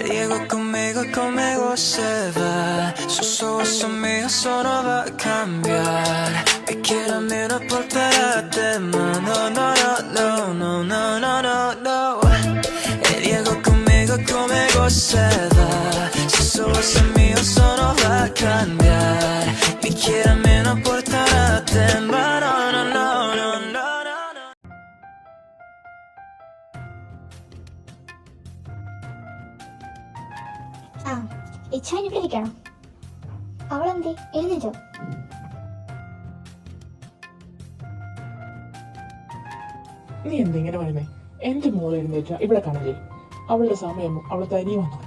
Diego conmigo se va. Sus ojos son míos, eso no va a cambiar. Me quiere a mí, no importará tema. No, no, no, no, no, no, no, no, no. Diego conmigo se va. Sus ojos son míos, eso no va a cambiar. Me quiere a mí, no importará tema. No, no, no, no, no, no. ഇച്ഛാൻ ഇവിടെ ഇരിക്കണോ? അവളെന്തേ എഴുന്നേറ്റോ? നീ എന്തെങ്ങനെ പറയുന്നേ? എന്റെ മോള് എഴുന്നേറ്റ ഇവിടെ കാണല്ലേ? അവളുടെ സമയം അവളെ തനിയെ വന്നു.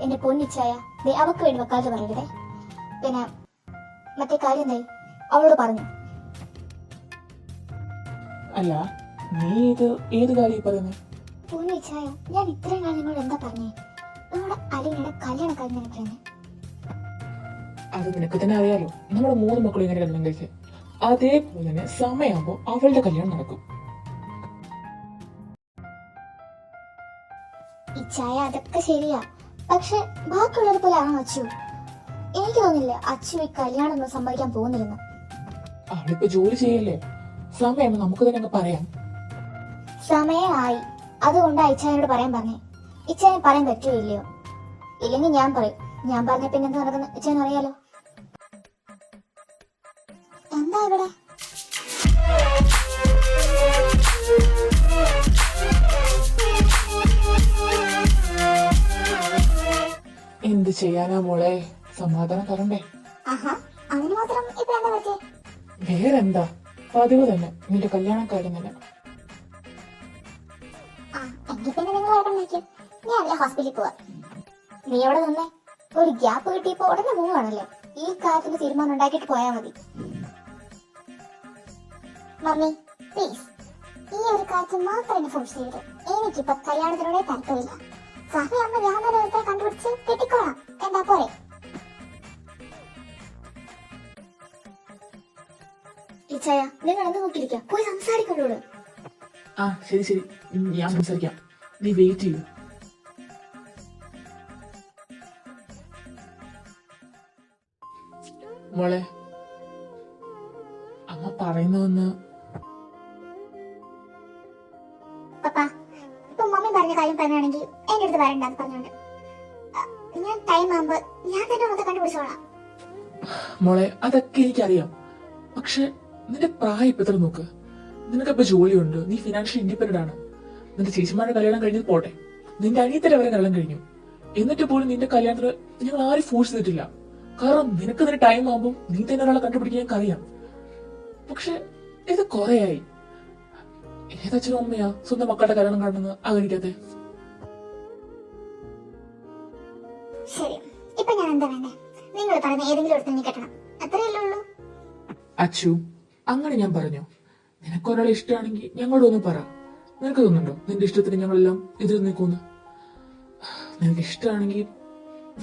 എന്റെ പൊന്നിച്ചായ അവക്ക് വേണ്ടി വെക്കാതെ പറയരുതേ. പിന്നെ മറ്റേ കാര്യം എന്തായി? അവളോട് പറഞ്ഞു? അല്ല, നീ ഏത് കാര്യം പറയുന്നേ? പൊന്നിച്ചായ, ഞാൻ ഇത്രയും കാലം നിങ്ങളോട് എന്താ പറഞ്ഞേ? നമ്മുടെ അലീനയുടെ കല്യാണം കഴിഞ്ഞ അത് നിനക്ക് തന്നെ അറിയാലോ. നമ്മുടെ 3 മക്കളും എങ്ങനെ കല്യാണം കഴിച്ചേ? അതേപോലെ തന്നെ സമയമാകുമ്പോ അവളുടെ കല്യാണം നടക്കും. ഇച്ചായ, അതൊക്കെ ശരിയാ. പക്ഷെ ബാക്കിയുള്ളത് പോലെ ആണോ അച്ചു? എനിക്ക് തോന്നില്ല അച്ചു ഈ കല്യാണം ഒന്നും സമ്മതിക്കാൻ പോകുന്നില്ലെന്ന്. അവളിപ്പോ ജോലി ചെയ്യല്ലേ? സമയം നമുക്ക് തന്നെ അങ്ങ് പറയാം. സമയമായി. അതുകൊണ്ട് ഇച്ചായനോട് പറയാൻ പറഞ്ഞേ. ഇച്ചായൻ പറയാൻ പറ്റുമോ ഇല്ലയോ? ഇല്ലെങ്കിൽ ഞാൻ പറയും. ഞാൻ പറഞ്ഞ പിന്നെ എന്താ നടക്കുന്ന ഇച്ചായൻ അറിയാലോ. എന്താ ഇവിടെ? എന്ത് ചെയ്യാനാ മോളെ, സമാധാനം തരണ്ടേ? അതിന് മാത്രം ഇപ്പൊ എന്താ പറ്റേ? വേറെന്താ, പതിവ് തന്നെ, നിന്റെ കല്യാണം കാര്യം തന്നെ. എങ്കിൽ പിന്നെ നിങ്ങൾ അവിടെ നിൽക്കും, ഞാൻ ഹോസ്പിറ്റലിൽ പോവാ. നീ അവിടെ നിന്നേ. ഒരു ഗ്യാപ്പ് കിട്ടിയപ്പോ ഉടനെ പോവാണല്ലോ. ഈ കാര്യത്തിന് തീരുമാനം ഉണ്ടാക്കിയിട്ട് പോയാൽ മതി. മമ്മി പ്ലീസ്, ഈ ഒരു കാര്യം മാത്രം എന്നെ ഫോഴ്സ് ചെയ്തു. എനിക്കിപ്പോ കല്യാണത്തിനോടെ താല്പര്യമില്ല. സമയമ്മ ഞാൻ തന്നെ ഒരുത്തെ കണ്ടുപിടിച്ച് കെട്ടിക്കോളാം. എന്താ പോരെ? ഇച്ചയ, നിങ്ങൾ എന്ത് നോക്കിയിരിക്കാം? പോയി സംസാരിക്കുള്ളൂ. ശരി ശരി, ഞാൻ സംസാരിക്കാം. നീ വെയിറ്റ് ചെയ്യൂ. മോളെ, അമ്മ പറയുന്നൊന്ന്. പപ്പാ, ഇപ്പൊ മമ്മി പറഞ്ഞ കാര്യം പറയുകയാണെങ്കിൽ എന്റെ അടുത്ത് വരണ്ടെന്ന് പറഞ്ഞോണ്ട് ഞാൻ ടൈം ആകുമ്പോ ഞാൻ തന്നെ ഒന്ന് കണ്ടുപിടിച്ചോളാം. മോളെ, അതൊക്കെ എനിക്കറിയാം. പക്ഷെ നിന്റെ പ്രായം ഇപ്പൊ എത്ര നോക്ക്. നിനക്കിപ്പോ ജോലിയുണ്ട്, നീ ഫിനാൻഷ്യൽ ഇൻഡിപെൻഡന്റ് ആണ്. നിന്റെ ചേച്ചിമാരുടെ കല്യാണം കഴിഞ്ഞത് പോട്ടെ, നിന്റെ അനിയത്തിന്റെ വരെ കല്യാണം കഴിഞ്ഞു. എന്നിട്ട് പോലും നിന്റെ കല്യാണത്തിന് ഞങ്ങൾ ആരും ഫോഴ്സ് ചെയ്തിട്ടില്ല. കാരണം നിനക്ക് നിന്റെ ടൈം ആകുമ്പോൾ നീ തന്നെ ഒരാളെ കണ്ടുപിടിക്കാൻ ഞങ്ങൾക്ക് അറിയാം. പക്ഷെ ഇത് കൊറേയായി. ഏതച്ഛനും അമ്മയാ സ്വന്തം മക്കളുടെ കല്യാണം കാണുന്നത് ആഗ്രഹിക്കാതെ? ശരി, ഇപ്പൊ ഞാൻ എന്താ വേണ്ടേ? നിങ്ങൾ പറഞ്ഞ ഏതെങ്കിലും ഒരു നീ കെട്ടണം, അത്രയല്ലേ ഉള്ളൂ. അച്ചു, അങ്ങനെ ഞാൻ പറഞ്ഞു. നിനക്കൊരാളെ ഇഷ്ടമാണെങ്കിൽ ഞങ്ങളോട് ഒന്ന് പറ. നിനക്ക് തോന്നുന്നുണ്ടോ നിന്റെ ഇഷ്ടത്തിന് ഞങ്ങളെല്ലാം എതിർ നിൽക്കുന്നു? നിനക്ക് ഇഷ്ടമാണെങ്കിൽ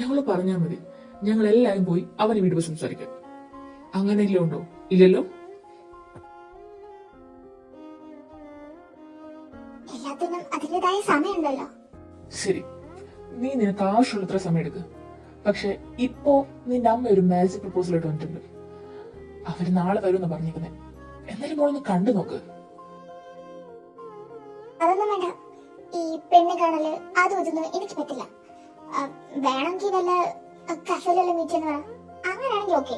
ഞങ്ങൾ പറഞ്ഞാൽ മതി. ഞങ്ങൾ എല്ലാവരും പോയി അവനെ വീട്ടിൽ പോയി സംസാരിക്കാം. അങ്ങനെയല്ലോ ഉണ്ടോ? ഇല്ലല്ലോ. എല്ലാത്തിനും അതിന്റേതായ സമയമുണ്ടല്ലോ. ശരി, നീ നിനക്ക് ആവശ്യമുള്ളത്ര സമയം എടുക്കുക. പക്ഷെ ഇപ്പോ നിന്റെ അമ്മ ഒരു മാരേജ് പ്രപ്പോസൽ ആയിട്ട് വന്നിട്ടുണ്ട്. അവര് നാളെ വരുമെന്ന് പറഞ്ഞിരിക്കുന്നേ. എന്നാലും മോളൊന്ന് കണ്ടു നോക്ക്. അതൊന്നും വേണ്ട. ഈ പെണ്ണ് കാണല് അതും ഇതൊന്നും എനിക്ക് പറ്റില്ല. വേണമെങ്കിൽ വല്ല കഫേലുള്ള മീറ്റ് എന്ന് പറ. അങ്ങനെയാണെങ്കിൽ ഓക്കെ.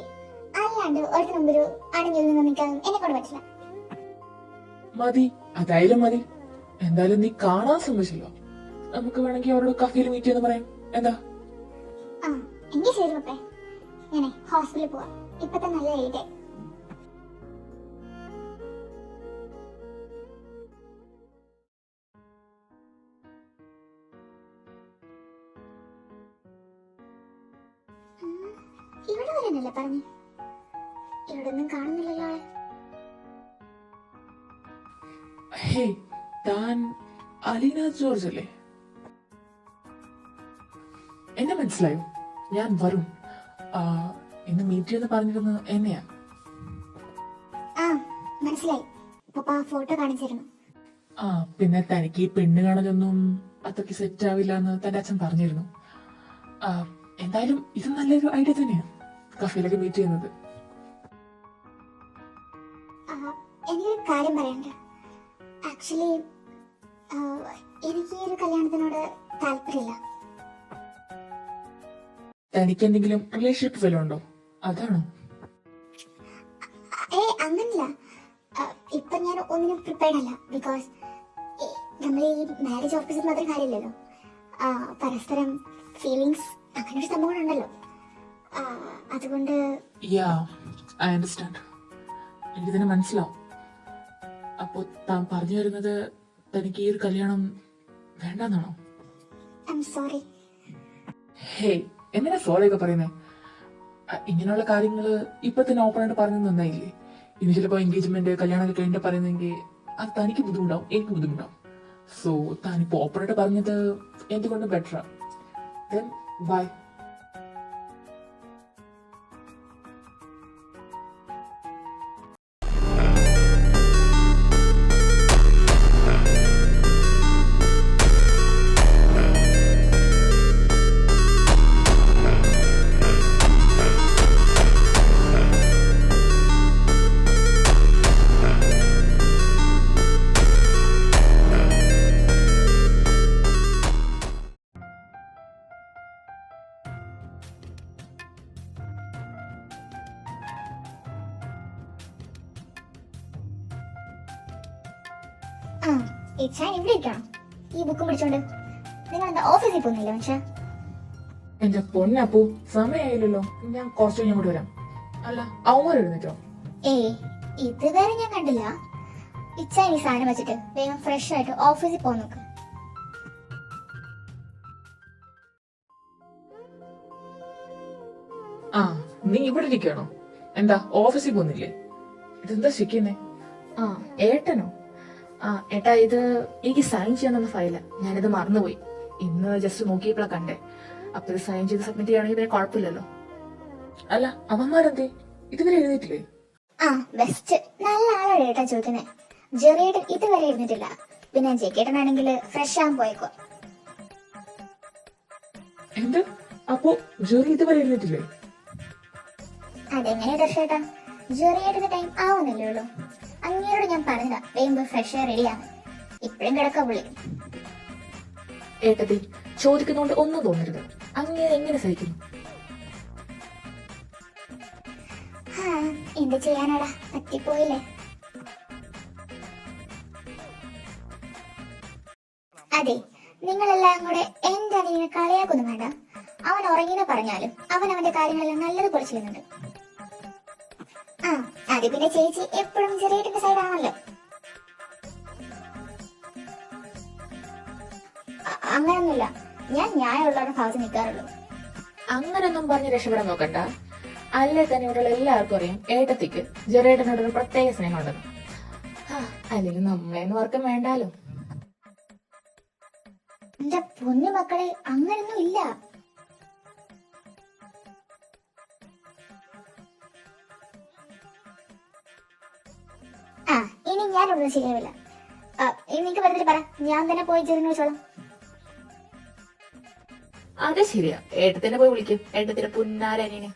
അല്ലാണ്ട് ഒരുത്തിന് മുമ്പൊരു അണിഞ്ഞു നിൽക്കാൻ എന്നെ കൊണ്ട് പറ്റില്ല. മതി, അതായാലും മതി. എന്തായാലും നീ കാണാൻ ശ്രമിച്ചല്ലോ. നമുക്ക് വേണമെങ്കിൽ അവരോട് കഫേയിൽ മീറ്റ് ചെയ്യുന്ന പറയാം. എന്താ? എങ്കിൽ ശരി പപ്പേ, ഞാനേ ഹോസ്പിറ്റലിൽ പോവാം. ഇപ്പത്തെ നല്ല എഴുതേ. ഇവിടെ വരാനല്ലേ പറഞ്ഞു? ഇവിടെ ഒന്നും കാണുന്നില്ലല്ലോ ആളെ. ഹേ, താൻ അലീന ജോർജ് അല്ലേ? എന്നെ മനസ്സിലായോ? ഞാൻ വരുൺ. ഇന്ന് മീറ്റ് ചെയ്യുന്ന പറഞ്ഞിരുന്നത് എന്നെയാ. മനസ്സിലായി. പപ്പ ഫോട്ടോ കാണിച്ചിരുന്നു. പിന്നെ തനിക്ക് ഈ പെണ്ണ് കാണലൊന്നും അത്രയ്ക്ക് സെറ്റ് ആവില്ല എന്ന് തന്റെ അച്ഛൻ പറഞ്ഞിരുന്നു. ആ, എന്തായാലും ഇത് നല്ലൊരു ഐഡിയ തന്നെയാണ്, കഫേയിലൊക്കെ മീറ്റ് ചെയ്യുന്നത്. എനിക്കൊരു കാര്യം പറയാനുണ്ട്. ആക്ച്വലി എനിക്ക് ഈ ഒരു കല്യാണത്തിനോട് താല്പര്യമില്ല. തനിക്ക് എന്തെങ്കിലും റിലേഷൻഷിപ്പ് വല്ലതും ഉണ്ടോ, അതാണോ? അങ്ങനല്ല. ഇപ്പൊ ഞാൻ ഒന്നിനും പ്രിപ്പയർഡ് അല്ല. ബിക്കോസ് നമ്മൾ ഈ മാരേജ് ഓഫീസിൽ മാത്രം കാര്യമില്ലല്ലോ. പരസ്പരം ഫീലിങ്സ് അങ്ങനെ ഒരു സംഭവം ഉണ്ടല്ലോ. അതുകൊണ്ട് ഐ അണ്ടർസ്റ്റാൻഡ്. എനിക്ക് തന്നെ മനസ്സിലാവും. അപ്പോ താൻ പറഞ്ഞു വരുന്നത് തനിക്ക് ഈ ഒരു കല്യാണം വേണ്ടെന്നാണോ? I'm sorry. ഹേയ്, എന്തിനാ സോറി ഒക്കെ പറയുന്നേ? ഇങ്ങനെയുള്ള കാര്യങ്ങള് ഇപ്പൊ തന്നെ ഓപ്പൺ ആയിട്ട് പറഞ്ഞു നന്നായില്ലേ? ഇനി ചിലപ്പോ എൻഗേജ്മെന്റ് കല്യാണമൊക്കെ കഴിഞ്ഞിട്ട് പറയുന്നെങ്കിൽ അത് തനിക്ക് ബുദ്ധിമുട്ടാവും, എനിക്ക് ബുദ്ധിമുട്ടാവും. സോ താനിപ്പോ ഓപ്പൺ ആയിട്ട് പറഞ്ഞത് എന്തുകൊണ്ട് ബെറ്ററാ. Then bye. ഇച്ചാൻ ഇവിടെ ഇരിക്കണം ഈ ബുക്കും പിടിച്ചോണ്ട്. നിങ്ങൾ എന്താ ഓഫീസിൽ പോകുന്നില്ല മനുഷ്യ? എന്റെ പൊന്നപ്പൂ, സമയമായില്ലല്ലോ. ഞാൻ കുറച്ച് കഴിഞ്ഞ് അങ്ങോട്ട് വരാം. അല്ല, അവന്മാർ എഴുന്നേറ്റോ? ഇതുവരെ ഞാൻ കണ്ടില്ല. ഇച്ചാൻ ഈ സാധനം വെച്ചിട്ട് വേഗം ഫ്രഷ് ആയിട്ട് ഓഫീസിൽ പോകാൻ നോക്ക്. നീ ഇവിടെ ഇരിക്കണോ? എന്താ ഓഫീസിൽ പോകുന്നില്ലേ? ഇതെന്താ ശിക്കുന്നേ? ഏട്ടനോ? ഏട്ടാ, ഇത് എനിക്ക് സൈൻ ചെയ്യാൻ തന്ന ഫയലാ. ഞാനിത് മറന്നുപോയി. ഇന്ന് ജസ്റ്റ് നോക്കിയപ്പോഴാ കണ്ടേ. അപ്പൊ ഇത് സൈൻ ചെയ്ത് സബ്മിറ്റ് ചെയ്യുകയാണെങ്കിൽ പിന്നെ കുഴപ്പമില്ലല്ലോ. അല്ല, അവന്മാരെന്തേ ഇതുവരെ എഴുന്നേറ്റില്ലേ? ബെസ്റ്റ്. നല്ല ആളാണ് ഏട്ടാ ചോദിക്കുന്നേ. ജെറിയേട്ടൻ ഇതുവരെ എഴുന്നിട്ടില്ല. പിന്നെ ജെക്കേട്ടനാണെങ്കിൽ ഫ്രഷ് ആകാൻ പോയേക്കോ. എന്ത്? അപ്പോ ജെറി ഇതുവരെ എഴുന്നേറ്റില്ലേ? അതെങ്ങനെ ദർശേട്ടാ? ജെറിയേട്ടന്റെ ടൈം ആവുന്നില്ലേ ഉള്ളൂ. അങ്ങേരോട് ഞാൻ പറഞ്ഞതാ വേഗം ഫ്രഷ് റെഡിയാണ്. ഇപ്പഴും കിടക്കാൻ വിളി. ഏട്ടത്തി, ചോദിക്കുന്നോണ്ട് ഒന്നും തോന്നരുത്. അങ്ങനെ എങ്ങനെ സഹിക്കുന്നു? എന്ത് ചെയ്യാനാടാ, പറ്റിപ്പോയില്ലേ. അതെ, നിങ്ങളെല്ലാം കൂടെ എന്റെ അനിയനെ കളിയാക്കൊന്നും വേണ്ട. അവൻ ഉറങ്ങിനെ പറഞ്ഞാലും അവൻ അവന്റെ കാര്യങ്ങളെല്ലാം നല്ലതുപോലെ ചെയ്യുന്നുണ്ട്. അത് പിന്നെ ചേച്ചി എപ്പോഴും ചെറിയേട്ടന്റെ സൈഡാണല്ലോ. അങ്ങനൊന്നുമില്ല, ഞാൻ ന്യായമുള്ളവരുടെ ഭാഗത്ത് നിൽക്കാറുള്ളൂ. അങ്ങനൊന്നും പറഞ്ഞ് രക്ഷപ്പെടാൻ നോക്കണ്ട. അല്ലേ തന്നെ ഇവിടെയുള്ള എല്ലാവർക്കും അറിയാം ഏട്ടത്തിക്ക് ജെറിയേട്ടനോടൊരു പ്രത്യേക സ്നേഹം ഉണ്ടെന്ന്. അല്ലെങ്കിൽ നമ്മളെന്ന് വർക്കും വേണ്ടാലോ. എന്റെ പൊന്നു മക്കളെ, അങ്ങനൊന്നും ഇല്ല. ഇനി ഞാനൊന്നും ശരിയാവില്ല. എനിക്ക് വെറുതെ പറ, ഞാൻ തന്നെ പോയി ചെറിയ വെച്ചോളാം. അത് ശരിയാ, ഏട്ടത്തിനെ പോയി വിളിക്കും. ഏട്ടത്തിന്റെ പുന്നാരനിയനെ.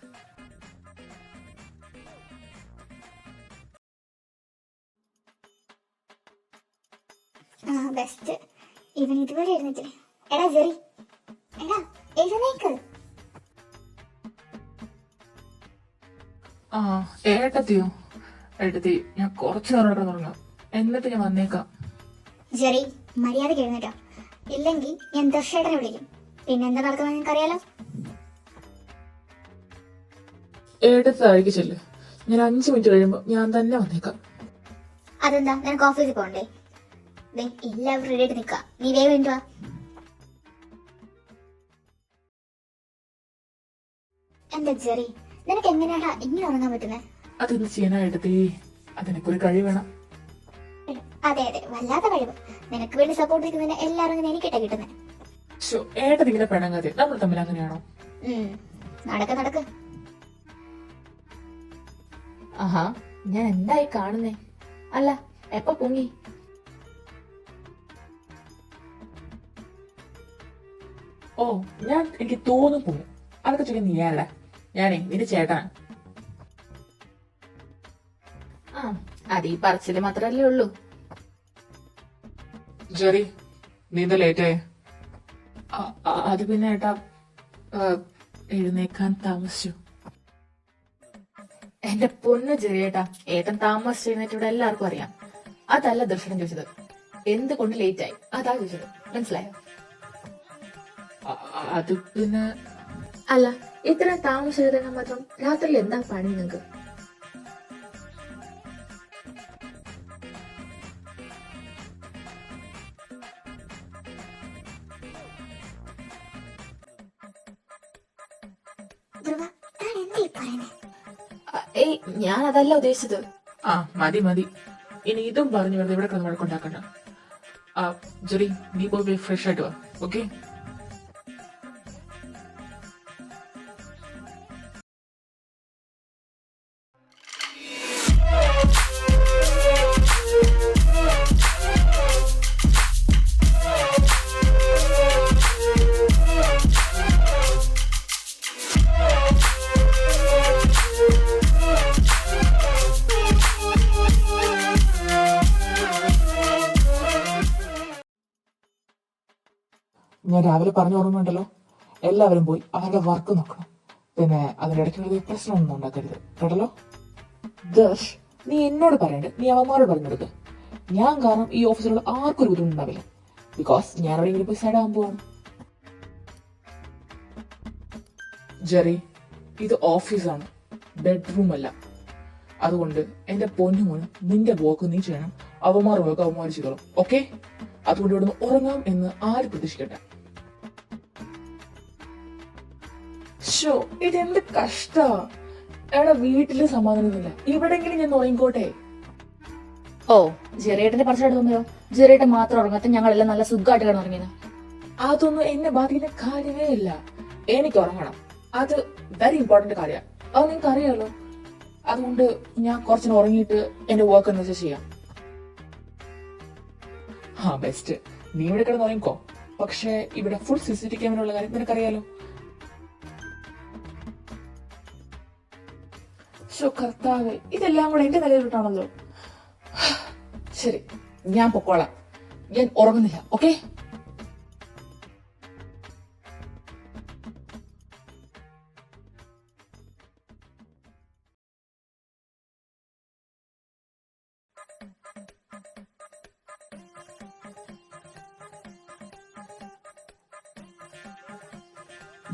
ബെസ്റ്റ്. ഇവൻ ഇതുവരെ എഴുന്നേറ്റില്ലേ? എടാ ജെറി, എടാ എഴുന്നേക്ക്. ഏട്ടത്തിയോ? ഏട്ടത്തി, ഞാൻ കുറച്ചു നേരം തുടങ്ങാം, എന്നിട്ട് ഞാൻ വന്നേക്കാം. ജെറി, മര്യാദക്ക് എഴുന്നേറ്റോ, ഇല്ലെങ്കിൽ ഞാൻ ദർശേട്ടനെ വിളിക്കും. പിന്നെ എന്താ നടക്കുന്നത് നിനക്കറിയാലോ. ഏട്ടത്തി താഴേക്ക് ചെല്ല്. ഞാൻ 5 മിനിറ്റ് കഴിയുമ്പോ ഞാൻ തന്നെ വന്നേക്കാം. അതെന്താ, നിനക്ക് ഓഫീസിൽ പോകണ്ടേ? എല്ലാവരും റെഡി ആയിട്ട് നിൽക്കാം. നീ വേഗം എന്തുവാ. എന്താ ജെറി, നിനക്ക് എങ്ങനെയാ ഇങ്ങനെ ഉറങ്ങാൻ പറ്റുന്നേ? അതെന്ത് ചെയ്യാനാ ഏട്ടത്തി? അതിനൊക്കെ ഒരു കഴിവ് വേണം. അതെ അതെ, വല്ലാത്ത കഴിവ്. നിനക്ക് വേണ്ടി സപ്പോർട്ട് ചെയ്യുന്നതിന് എല്ലാവരും എനിക്കിട്ടാ കിട്ടുന്നേ. ഏട്ടത്തി ഇങ്ങനെ പെണങ്ങാതെ, നമ്മൾ തമ്മിൽ അങ്ങനെയാണോ? നടക്ക്. ആഹാ, ഞാൻ എന്തായി കാണുന്നേ? അല്ല, എപ്പോ പൊങ്ങി? ഓ, എനിക്ക് തോന്നും പോകും. അതൊക്കെ ചോദിക്കാൻ നീ ആരടാ? ഞാനേ നിന്റെ ചേട്ടനാണ്. ആ അത് ഈ പറച്ചില് മാത്രല്ലേ ഉള്ളൂ. ജെറി, നീ എന്താ ലേറ്റായേ? അത് പിന്നെ ഏട്ടാ, എഴുന്നേക്കാൻ താമസിച്ചു. എന്റെ പൊന്ന് ചെറിയേട്ടാ, ഏട്ടൻ താമസിച്ച് എഴുന്നേറ്റ് ഇവിടെ എല്ലാവർക്കും അറിയാം. അതല്ല ദർശനം ചോദിച്ചത്, എന്തുകൊണ്ട് ലേറ്റ് ആയി അതാ ചോദിച്ചത്. മനസ്സിലായോ? അത് പിന്നെ അല്ല, ഇത്രയും താമസം എഴുതാൻ മാത്രം രാത്രിയിൽ എന്താ പണി നിങ്ങക്ക്? ധ്രുവ, താൻ എന്താ ഈ പറയുന്നേ? ഏയ്, ഞാൻ അതല്ല ഉദ്ദേശിച്ചത്. മതി മതി, ഇനി ഇതും പറഞ്ഞു വെറുതെ ഇവിടെ കിടന്ന് വഴക്കുണ്ടാക്കണ്ട. ജെറി, നീ പോയി ഫ്രഷ് ആയിട്ട് വാ. ഓക്കെ? ഞാൻ രാവിലെ പറഞ്ഞ ഓർമ്മയുണ്ടല്ലോ, എല്ലാവരും പോയി അവരുടെ വർക്ക് നോക്കണം. പിന്നെ അതിന്റെ ഇടയ്ക്ക് പ്രശ്നമൊന്നും ഉണ്ടാക്കരുത്, കേട്ടല്ലോ? ദർശ്, നീ എന്നോട് പറയണ്ട, നീ അവന്മാരോട് പറഞ്ഞു കൊടുക്കുക. ഞാൻ കാരണം ഈ ഓഫീസിലുള്ള ആർക്കും ഒരു ബുദ്ധിമുട്ടുണ്ടാവില്ല. ബിക്കോസ് ഞാൻ അവിടെ ഇങ്ങനെ പോയി സൈഡ് ആകാൻ പോവാണ്. ജെറി, ഇത് ഓഫീസാണ്, ബെഡ്റൂം അല്ല. അതുകൊണ്ട് എന്റെ പൊന്നുമോന് നിന്റെ വർക്ക് നീ ചെയ്യണം, അവന്മാർ വർക്ക് അവന്മാർ ചെയ്തോളും. ഓക്കെ? അതുകൊണ്ട് ഇവിടുന്ന് ഉറങ്ങാം എന്ന് ആരും പ്രതീക്ഷിക്കട്ടെ. ഷോ, ഇതെന്ത് കഷ്ടാ. എടാ, വീട്ടില് സമാധാനമില്ല, ഇവിടെങ്കിലും ഞാൻ ഉറങ്ങിക്കോട്ടെ. ഓ, ജെറിയേട്ടന്റെ പറച്ചിലോട്ട് തോന്നിയോ? ജെറിയേട്ടൻ മാത്രം ഉറങ്ങാത്ത ഞങ്ങളെല്ലാം നല്ല സുഖമായിട്ട് കിടന്നുറങ്ങിയത്. അതൊന്നും എന്നെ ബാധിക്കുന്ന കാര്യമേ ഇല്ല. എനിക്ക് ഉറങ്ങണം, അത് വെരി ഇമ്പോർട്ടന്റ് കാര്യമാണ്. അത് നിങ്ങൾക്ക് അറിയാലോ. അതുകൊണ്ട് ഞാൻ കുറച്ചു ഉറങ്ങിയിട്ട് എന്റെ വർക്ക് എന്ന് വെച്ചാൽ ചെയ്യാം. ബെസ്റ്റ്. നീ ഇവിടെ കിടന്ന് ഉറങ്ങിക്കോ. പക്ഷെ ഇവിടെ ഫുൾ CCTV ക്യാമറ ഉള്ള കാര്യം നിനക്കറിയാലോ. കർത്താവേ, ഇതെല്ലാം കൂടെ എന്റെ തലയിലോട്ടാണല്ലോ. ശരി, ഞാൻ പൊക്കോളാം. ഞാൻ ഉറങ്ങുന്നില്ല. ഓക്കെ?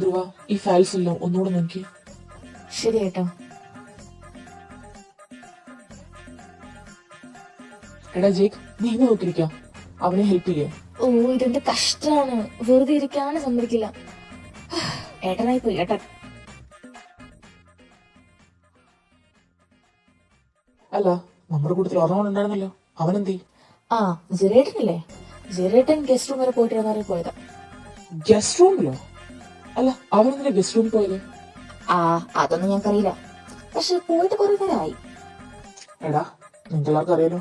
ധ്രുവ, ഈ ഫയൽസ് എല്ലാം ഒന്നുകൂടെ നോക്കി. ശരി ഏട്ടാ. എടാ ജേക്ക്, നീ നോക്കിയിരിക്കാം, അവനെ ഹെൽപ്പ് ചെയ്യാം. ഓ, ഇതെന്ത് കഷ്ടാണ്. വെറുതെ ഇരിക്കാനും സമ്മതിക്കില്ല. ഏട്ടനായി പോയി ഏട്ടൻ. അല്ല, നമ്മുടെ കൂട്ടത്തിൽ ഒരെണ്ണമുണ്ടായിരുന്നല്ലോ, അവനെന്തേ? ജെറിയേട്ടനല്ലേ? ജെറിയേട്ടൻ ഗസ്റ്റ് റൂം വരെ പോയിട്ട് പോയതാ. ഗസ്റ്റ് റൂമിലോ? അല്ല, അവനെന്തിനാ ഗസ്റ്റ് റൂമിൽ പോയത്? അതൊന്നും ഞങ്ങൾക്കറിയില്ല. പക്ഷെ പോയിട്ട് കുറെ നേരമായി. എടാ, നിങ്ങൾക്കെല്ലാവർക്കും അറിയാലോ,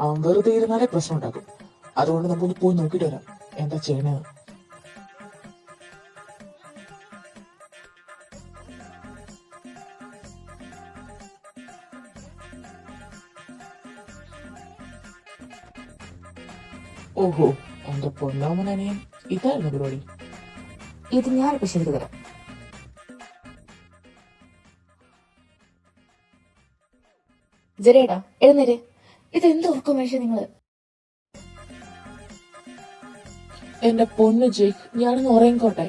അവൻ വെറുതെ ഇരുന്നാലേ പ്രശ്നം ഉണ്ടാക്കും. അതുകൊണ്ട് നമുക്കൊന്ന് പോയി നോക്കിട്ട് വരാം എന്താ ചെയ്യണത്. ഓഹോ, എന്റെ പൊന്നാമനനിയൻ ഇതായിരുന്നു പരിപാടി. ഇത് ഞാനിപ്പോ ശരിക്ക് തരാം. ജെറിയേട്ടാ, എഴുന്നേര്. ഇതെന്ത് ഉറക്കം മനുഷ്യ നിങ്ങള്? എന്റെ പൊന്ന് ജയ്ക്ക്, ഞാനൊന്ന് ഉറങ്ങിക്കോട്ടെ.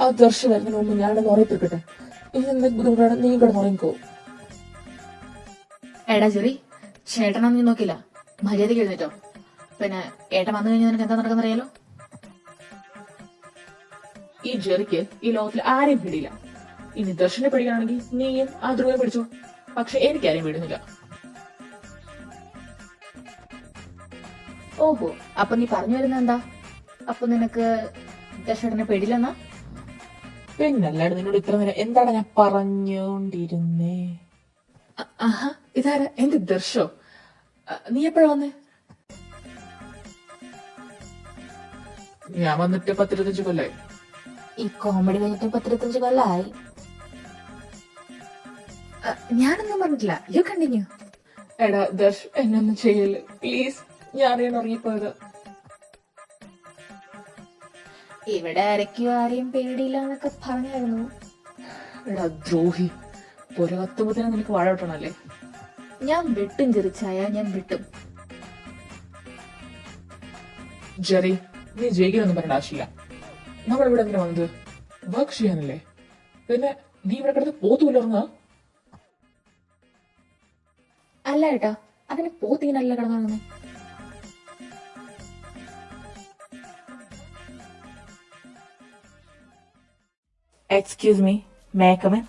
ആ ദർശനം വരുന്നതിന് മുമ്പ് ഞാനൊന്ന് ഉറങ്ങിപ്പിക്കട്ടെ. ഇനി എന്തെങ്കിലും ബുദ്ധിമുട്ടാണ് നീ കിടന്ന് ഉറങ്ങിക്കോ. എടാ ജെറി, ചേട്ടനൊന്നും നീ നോക്കില്ല, മര്യാദയ്ക്ക് എഴുന്നേറ്റോ. പിന്നെ ഏട്ടൻ വന്നു കഴിഞ്ഞാൽ നിനക്ക് എന്താ നടക്കുന്നറിയാലോ. ഈ ജെറിക്ക് ഈ ലോകത്തിൽ ആരെയും പിടിയില്ല. ഇനി ദർശനെ പിടിക്കുകയാണെങ്കിൽ നീയും ആ ധ്രുവയെ പിടിച്ചോ. പക്ഷെ എനിക്കാരെയും വിടുന്നില്ല. ഓഹോ, അപ്പൊ നീ പറഞ്ഞു വരുന്ന എന്താ? അപ്പൊ നിനക്ക് ദർശനെ പേടിയില്ലെന്നാ? പിന്നല്ലാണ്ട് നിന്നോട് ഇത്ര നേരം എന്താണ് ഞാൻ പറഞ്ഞോണ്ടിരുന്നേ? ഇതാരാ? എന്റെ ദർശോ? നീ എപ്പോഴാ വന്നേ? ഞാൻ വന്നിട്ട് 10-25 കൊല്ലായി. ഈ കോമഡി കഴിഞ്ഞിട്ട് 10-25 കൊല്ലമായി. ഞാനൊന്നും പറഞ്ഞിട്ടില്ല. You continue. എടാ ദർശ്, എന്നൊന്നും ചെയ്യല് പ്ലീസ്. ഞാൻ അറിയാൻ ഉറങ്ങിപ്പോയത്. ഇവിടെ ആരൊക്കെയോ ആരെയും പേടിയില്ല എന്നൊക്കെ പറഞ്ഞായിരുന്നു. എടാ ദ്രോഹി, പുരകത്തുമ്പത്തിന് നിനക്ക് വാഴ വെട്ടണല്ലേ? ഞാൻ വെട്ടും ചെറിച്ചായ, ഞാൻ വെട്ടും. ജെറി, നീ ജയിക്കാനൊന്നും പറയേണ്ട ആവശ്യമില്ല. നമ്മളിവിടെ എന്തിനാ വന്നത്? വർക്ക് ചെയ്യാനല്ലേ? പിന്നെ നീ ഇവിടെ കിടന്ന് പോത്തുമില്ല ഉറങ്ങാ? അല്ല ഏട്ടാ, അതിന് പോത്തിങ്ങനല്ല കിടന്നു. Excuse me, may I come in?